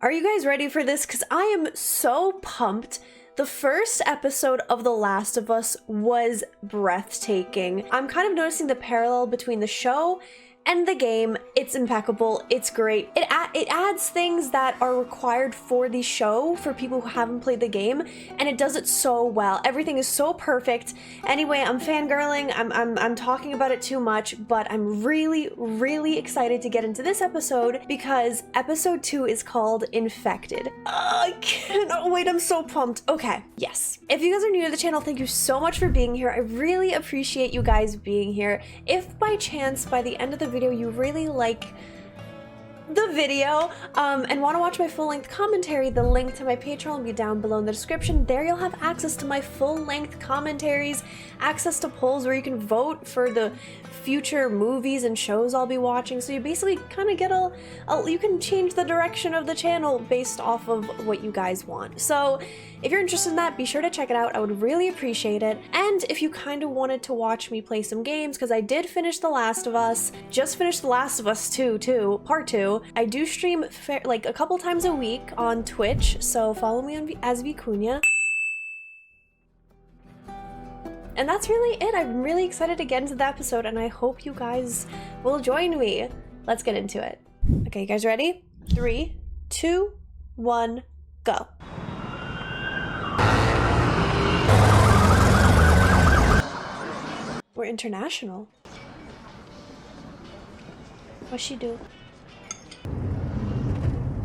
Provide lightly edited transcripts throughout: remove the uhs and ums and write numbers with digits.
Are you guys ready for this? Because I am so pumped. The first episode of The Last of Us was breathtaking. I'm kind of noticing the parallel between the show and the game. It's impeccable. It's great. It adds things that are required for the show for people who haven't played the game, and it does it so well. Everything is so perfect. Anyway, I'm fangirling. I'm talking about it too much, but I'm really excited to get into this episode because episode 2 is called Infected. I cannot wait. I'm so pumped. Okay, yes. If you guys are new to the channel, thank you so much for being here. I really appreciate you guys being here. If by chance by the end of the video you really like the video and want to watch my full-length commentary, the link to my Patreon will be down below in the description. There you'll have access to my full-length commentaries, access to polls where you can vote for the future movies and shows I'll be watching. So you basically kind of get you can change the direction of the channel based off of what you guys want. So if you're interested in that, be sure to check it out. I would really appreciate it. And if you kind of wanted to watch me play some games, because I did finish The Last of Us, just finished The Last of Us 2, Part 2. I do stream like a couple times a week on Twitch, so follow me on as VKunia. And that's really it. I'm really excited to get into the episode, and I hope you guys will join me. Let's get into it. Okay, you guys ready? 3, 2, 1, go. We're international. What's she do?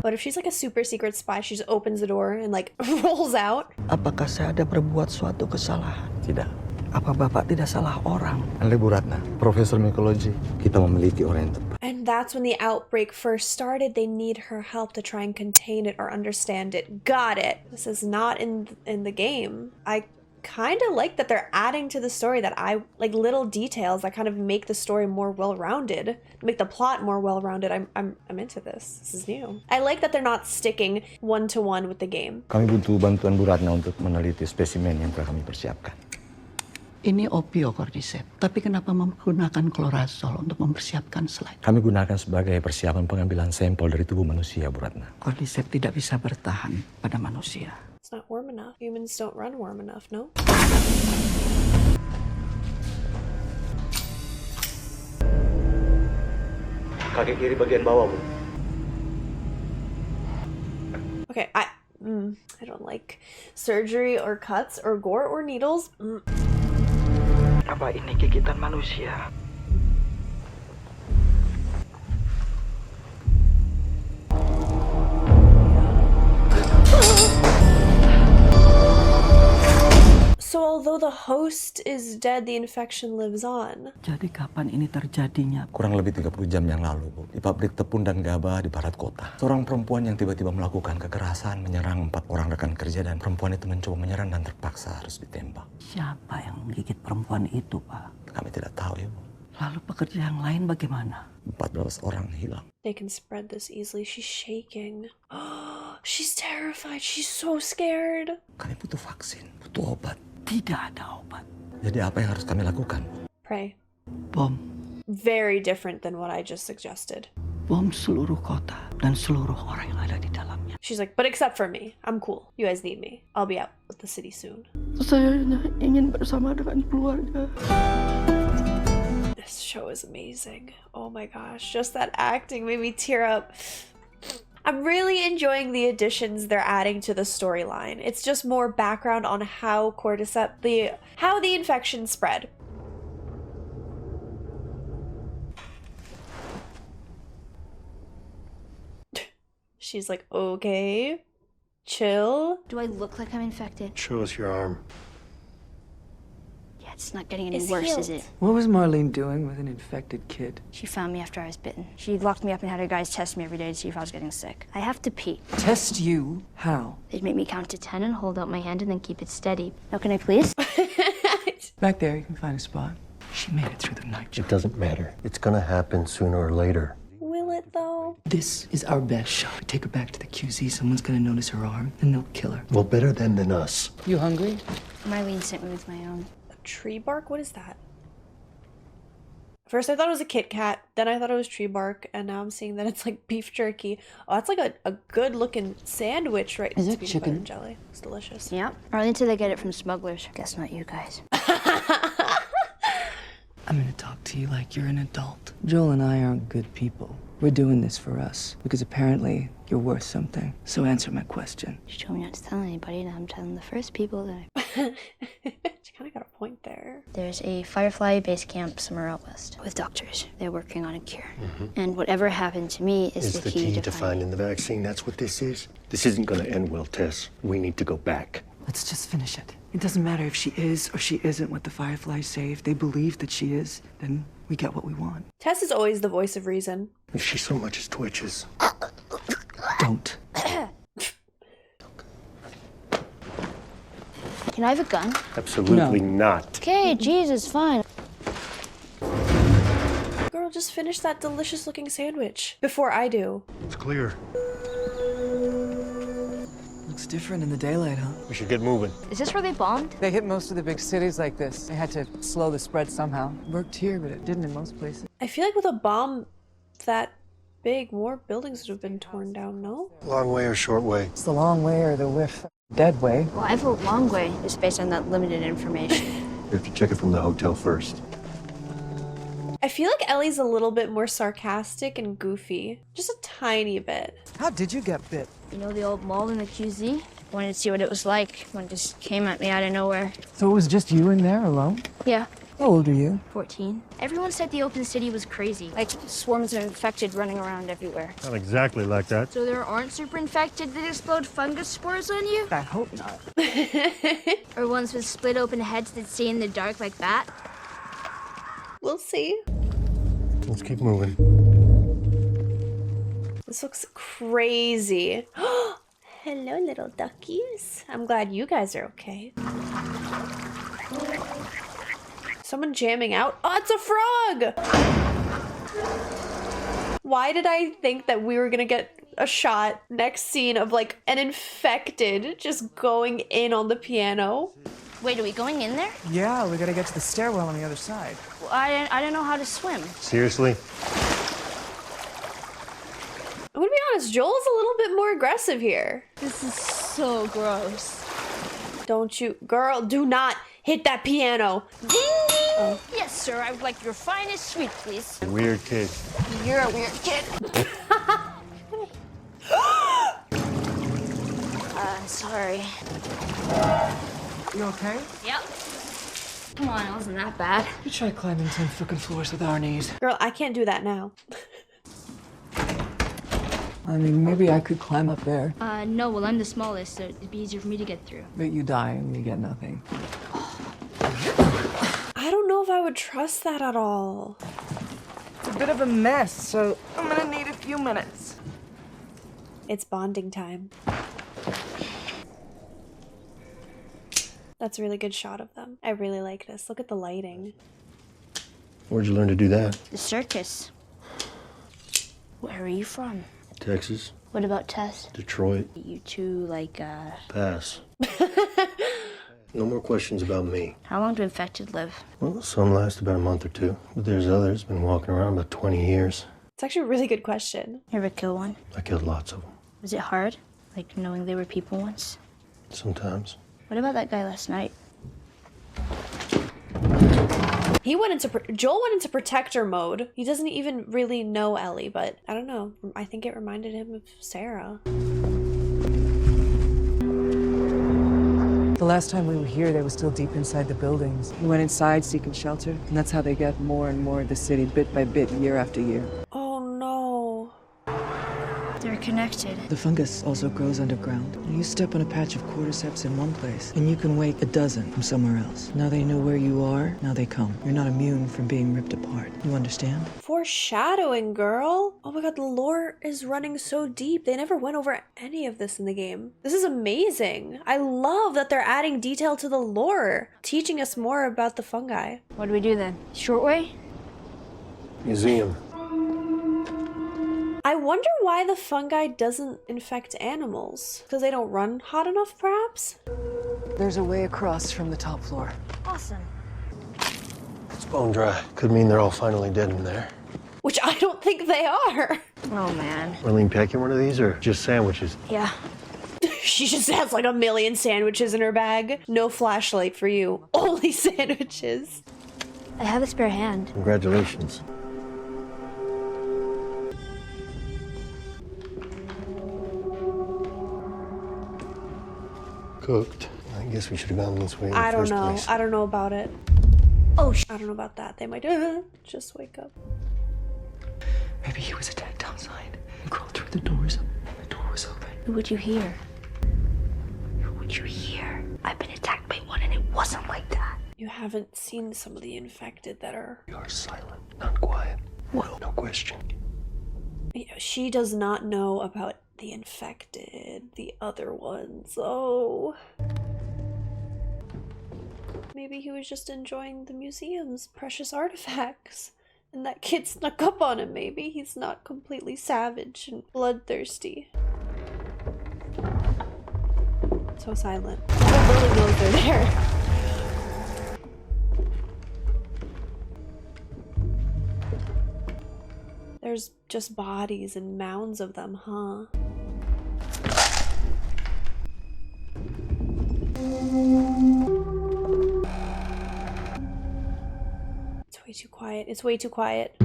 What if she's like a super secret spy? She just opens the door and like rolls out. Apakah saya ada berbuat suatu kesalahan? Tidak. Apa Bapak tidak salah orang? Anda Bu Ratna, Profesor Mikologi. Kita memiliki orang yang tepat. And that's when the outbreak first started. They need her help to try and contain it or understand it. Got it. This is not in the game. I kind of like that they're adding to the story that I like little details that kind of make the story more well-rounded, make the plot more well-rounded. I'm into this. This is new. I like that they're not sticking one-to-one with the game. Kami butuh bantuan Bu Ratna untuk meneliti spesimen yang telah kami persiapkan. Ini opiocordyceps, tapi kenapa menggunakan klorazol untuk mempersiapkan slide? Kami gunakan sebagai persiapan pengambilan sampel dari tubuh manusia, Bu Ratna. Cordyceps tidak bisa bertahan pada manusia. It's not warm enough. Humans don't run warm enough, no? Kaki kiri bagian bawah, Bu. Okay, I don't like surgery or cuts or gore or needles. Apa ini gigitan manusia? So although the host is dead, the infection lives on. Jadi kapan ini terjadinya? Kurang lebih 30 jam yang lalu, Bu. Di pabrik tepung dan gabah di barat kota. Seorang perempuan yang tiba-tiba melakukan kekerasan menyerang 4 orang rekan kerja, dan perempuan itu mencoba menyerang dan terpaksa harus ditembak. Siapa yang menggigit perempuan itu, Pak? Kami tidak tahu, ya, Bu. Lalu pekerja yang lain bagaimana? 14 orang hilang. They can spread this easily. She's shaking. She's terrified. She's so scared. Kami butuh vaksin, butuh obat. Tidak ada obat. Jadi apa yang harus kami lakukan? Pray. Bom. Very different than what I just suggested. Bom seluruh kota dan seluruh orang yang ada di dalamnya. She's like, but except for me. I'm cool. You guys need me. I'll be out with the city soon. Saya ingin bersama dengan keluarga. This show is amazing. Oh my gosh. Just that acting made me tear up. I'm really enjoying the additions they're adding to the storyline. It's just more background on how how the infection spread. She's like, okay, chill. Do I look like I'm infected? Show us your arm. Yeah, it's not getting any It's worse, healed. is it? What was Marlene doing with an infected kid? She found me after I was bitten. She locked me up and had her guys test me every day to see if I was getting sick. I have to pee. Test you? How? They'd make me count to 10 and hold out my hand and then keep it steady. Now can I please? Back there, you can find a spot. She made it through the night. It doesn't matter. It's gonna happen sooner or later. Will it though? This is our best shot. We take her back to the QZ, someone's gonna notice her arm, and they'll kill her. Well, better them than us. You hungry? Marlene sent me with my own. A tree bark? What is that? First I thought it was a Kit Kat, then I thought it was tree bark, and now I'm seeing that it's like beef jerky. Oh, that's like a good looking sandwich, right? Is It's it peanut chicken? butter and jelly. It's delicious. Yeah. Or until they get it from smugglers. Guess not you guys. I'm gonna talk to you like you're an adult. Joel and I aren't good people. We're doing this for us because apparently you're worth something. So answer my question. She told me not to tell anybody, and I'm telling the first people that She kind of got a point there. There's a Firefly base camp somewhere out west with doctors. They're working on a cure. And whatever happened to me is It's the key to finding the vaccine. That's what this is. This isn't going to end well, Tess. We need to go back. Let's just finish it. It doesn't matter if she is or she isn't what the Fireflies say. If they believe that she is, then we get what we want. Tess is always the voice of reason. If she so much as twitches. Don't. Can I have a gun? Absolutely not. Okay, Jesus, fine. Girl, just finish that delicious looking sandwich before I do. It's clear. Looks different in the daylight, huh? We should get moving. Is this where they bombed? They hit most of the big cities like this. They had to slow the spread somehow. It worked here, but it didn't in most places. I feel like with a bomb that big, more buildings would have been torn down, no? Long way or short way? It's the long way or the dead way. Well, I vote long way, just based on that limited information. You have to check it from the hotel first. I feel like Ellie's a little bit more sarcastic and goofy. Just a tiny bit. How did you get bit? You know the old mall in the QZ? Wanted to see what it was like when it just came at me out of nowhere. So it was just you in there alone? Yeah. How old are you? 14. Everyone said the open city was crazy. Like swarms of infected running around everywhere. Not exactly like that. So there aren't super infected that explode fungus spores on you? I hope not. Or ones with split open heads that see in the dark like that? We'll see. Let's keep moving. This looks crazy. Hello, little duckies. I'm glad you guys are okay. Someone jamming out. Oh, it's a frog! Why did I think that we were gonna get a shot next scene of like an infected just going in on the piano? Wait, are we going in there? Yeah, we gotta get to the stairwell on the other side. Well, I don't know how to swim. Seriously? I'm gonna be honest, Joel's a little bit more aggressive here. This is so gross. Don't you, girl, do not hit that piano. Ding ding! Yes, sir, I would like your finest sweet, please. Weird kid. You're a weird kid. Sorry. You okay? Yep. Come on, it wasn't that bad. You try climbing 10 fucking floors with our knees. Girl, I can't do that now. I mean, maybe I could climb up there. No, well, I'm the smallest, so it'd be easier for me to get through. But you die and you get nothing. I don't know if I would trust that at all. It's a bit of a mess, so I'm gonna need a few minutes. It's bonding time. That's a really good shot of them. I really like this. Look at the lighting. Where'd you learn to do that? The circus. Where are you from? Texas, What about Tess? Detroit, You two, like, pass. No more questions about me. how long do infected live? Well, some last about a month or two, but there's others been walking around about 20 years. It's actually a really good question. You ever kill one? I killed lots of them. Was it hard? Like, knowing they were people once? Sometimes. What about that guy last night? He went into Joel went into protector mode. He doesn't even really know Ellie, but I don't know. I think it reminded him of Sarah. The last time we were here, they were still deep inside the buildings. We went inside seeking shelter, and that's how they get more and more of the city, bit by bit, year after year. Oh no. They're connected. The fungus also grows underground. You step on a patch of cordyceps in one place, and you can wake a dozen from somewhere else. Now they know where you are, now they come. You're not immune from being ripped apart. You understand? Foreshadowing, girl. Oh my god, the lore is running so deep. They never went over any of this in the game. This is amazing. I love that they're adding detail to the lore, teaching us more about the fungi. What do we do then? Short way? Museum. I wonder why the fungi doesn't infect animals. Because they don't run hot enough, perhaps? There's a way across from the top floor. Awesome. Bone dry. Could mean they're all finally dead in there. Which I don't think they are. Oh, man. Marlene packing one of these or just sandwiches? Yeah. She just has like a million sandwiches in her bag. No flashlight for you. Only sandwiches. I have a spare hand. Congratulations. Cooked. I guess we should have gone this way in the I don't first know. place. I don't know about it. Oh, I don't know about that. They might just wake up. Maybe he was attacked outside. He crawled through the doors. The door was open. Who would you hear? Who would you hear? I've been attacked by one and it wasn't like that. You haven't seen some of the infected that are... We are silent, not quiet. What? No question. She does not know about the infected, the other ones. Oh. Maybe he was just enjoying the museum's precious artifacts. And that kid snuck up on him, maybe. He's not completely savage and bloodthirsty. So silent. The whole building knows they're there. There's just bodies and mounds of them, huh? It's way too quiet. It's way too quiet.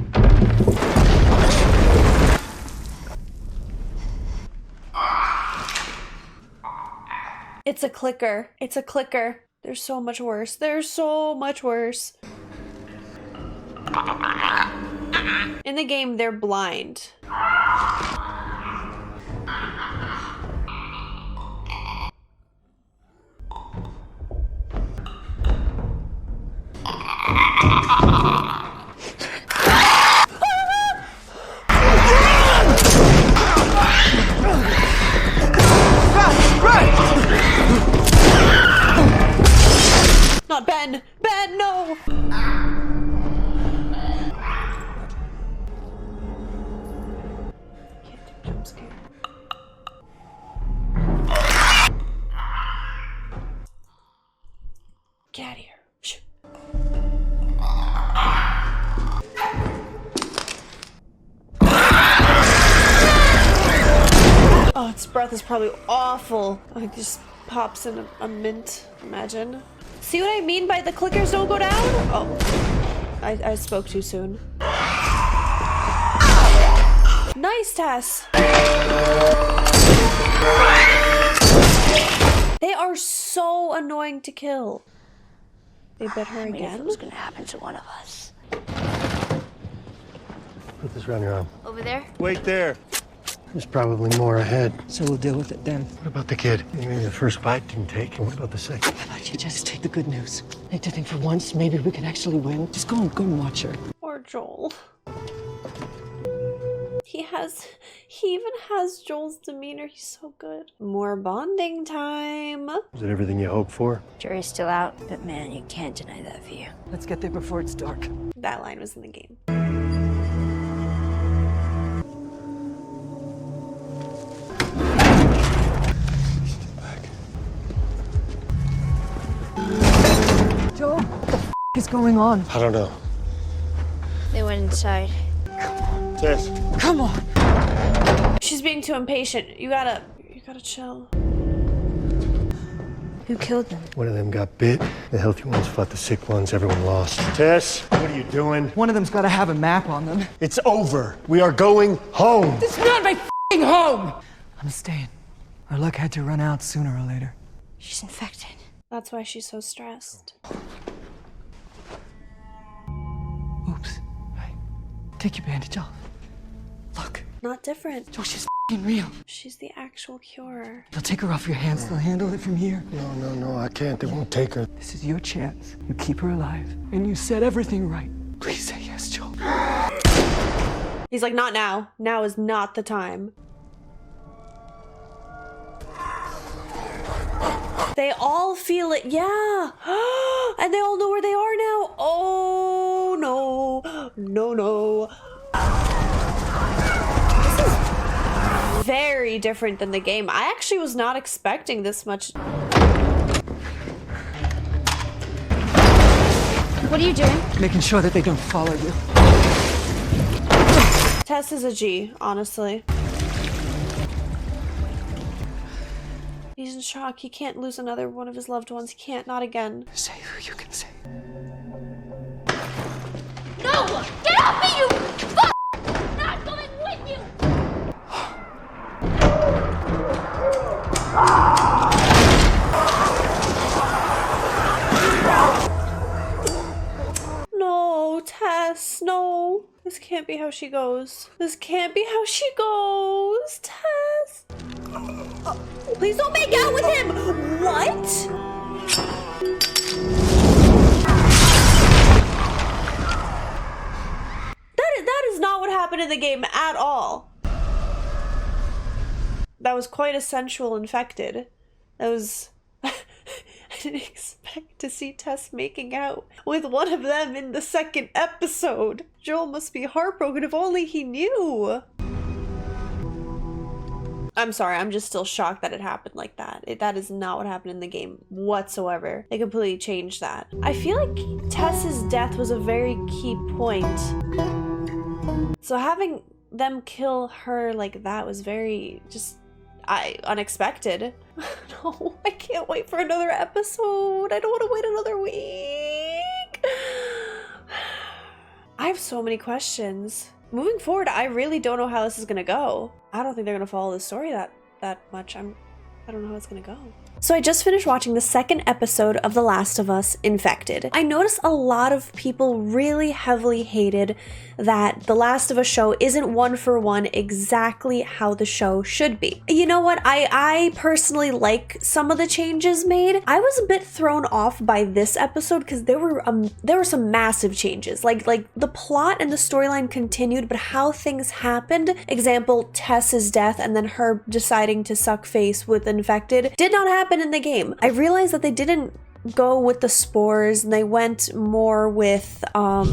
It's a clicker. It's a clicker. There's so much worse. There's so much worse. In the game, they're blind. Not Ben! Ben, no! Can't do jump scare. Get out of here. Shh. Oh, its breath is probably awful. Oh, it just pops in a mint, imagine. See what I mean by the clickers don't go down? Oh, I spoke too soon. Nice, Tess. They are so annoying to kill. They bit her I mean, if again? it was gonna happen to one of us. Put this around your arm. Over there? Wait there. There's probably more ahead. So we'll deal with it then. What about the kid? Maybe the first bite didn't take. And what about the second? How about you just take the good news? I to think for once, maybe we could actually win. Just go and watch her. Or Joel. He even has Joel's demeanor. He's so good. More bonding time. Is it everything you hoped for? Jury's still out, but man, you can't deny that view. Let's get there before it's dark. That line was in the game. Joe, what the f is going on? I don't know. They went inside. Tess. Come on! She's being too impatient. You gotta chill. Who killed them? One of them got bit. The healthy ones fought the sick ones. Everyone lost. Tess, what are you doing? One of them's got to have a map on them. It's over. We are going home. It's not my f***ing home! I'm staying. Our luck had to run out sooner or later. She's infected. That's why she's so stressed. Oops. Right. Take your bandage off. Look. Not different. Joe, she's f***ing real. She's the actual cure. They'll take her off your hands. They'll handle it from here. No, I can't. They won't take her. This is your chance. You keep her alive. And you set everything right. Please say yes, Joe. He's like, not now. Now is not the time. They all feel it, yeah. And they all know where they are now. Oh, no. No. This is very different than the game. I actually was not expecting this much. What are you doing? Making sure that they don't follow you. Tess is a G, honestly. He's in shock. He can't lose another one of his loved ones. He can't, not again. Say who you can say. No! Get off me, you fuck! I'm not going with you! No, Tess, no. This can't be how she goes. This can't be how she goes, Tess. Please don't make out with him! What? That is not what happened in the game at all. That was quite a sensual infected. That was... I didn't expect to see Tess making out with one of them in the second episode. Joel must be heartbroken if only he knew. I'm sorry, I'm just still shocked that it happened like that. That is not what happened in the game whatsoever. They completely changed that. I feel like Tess's death was a very key point. So having them kill her like that was very just unexpected. No, I can't wait for another episode. I don't want to wait another week. I have so many questions. Moving forward, I really don't know how this is gonna go. I don't think they're gonna follow the story that much. I don't know how it's gonna go. So I just finished watching the second episode of The Last of Us Infected. I noticed a lot of people really heavily hated that The Last of Us show isn't one for one exactly how the show should be. You know what? I personally like some of the changes made. I was a bit thrown off by this episode because there were some massive changes. Like the plot and the storyline continued, but how things happened, example, Tess's death and then her deciding to suck face with Infected, did not happen in the game. I realized that they didn't go with the spores and they went more with how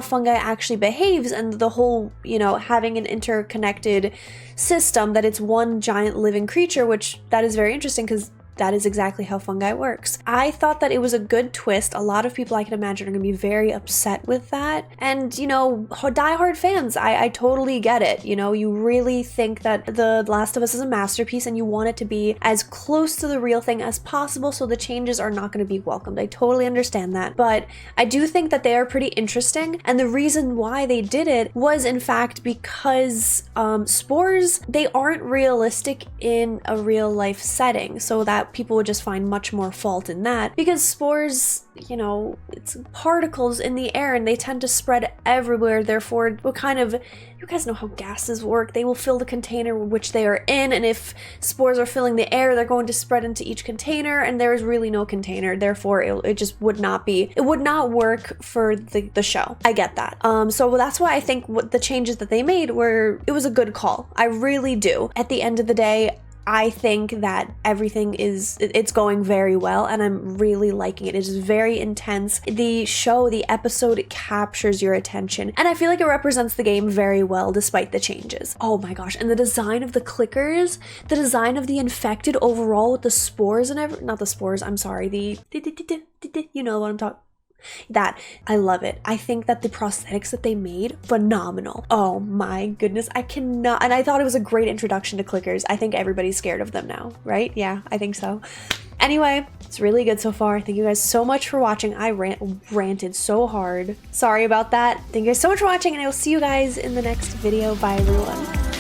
fungi actually behaves and the whole, you know, having an interconnected system, that it's one giant living creature, which that is very interesting because that is exactly how fungi works. I thought that it was a good twist. A lot of people I can imagine are gonna be very upset with that. And, you know, diehard fans, I totally get it. You know, you really think that The Last of Us is a masterpiece and you want it to be as close to the real thing as possible, so the changes are not gonna be welcomed. I totally understand that. But I do think that they are pretty interesting. And the reason why they did it was in fact because spores, they aren't realistic in a real life setting. So that people would just find much more fault in that, because spores, you know, it's particles in the air and they tend to spread everywhere. Therefore, what kind of, you guys know how gases work. They will fill the container which they are in, and if spores are filling the air, they're going to spread into each container, and there is really no container. Therefore, it just would not be, it would not work for the show. I get that. So that's why I think what the changes that they made were, it was a good call. I really do. At the end of the day, I think that everything it's going very well and I'm really liking it. It is very intense. The show, the episode captures your attention and I feel like it represents the game very well despite the changes. Oh my gosh, and the design of the clickers, the design of the infected overall with the spores and not the spores, I'm sorry, the you know what I'm talking. That, I love it. I think that the prosthetics that they made, phenomenal. Oh my goodness, I cannot, and I thought it was a great introduction to clickers. I think everybody's scared of them now, right? Yeah, I think so. Anyway, it's really good so far. Thank you guys so much for watching. I ranted so hard. Sorry about that. Thank you guys so much for watching and I will see you guys in the next video. Bye everyone.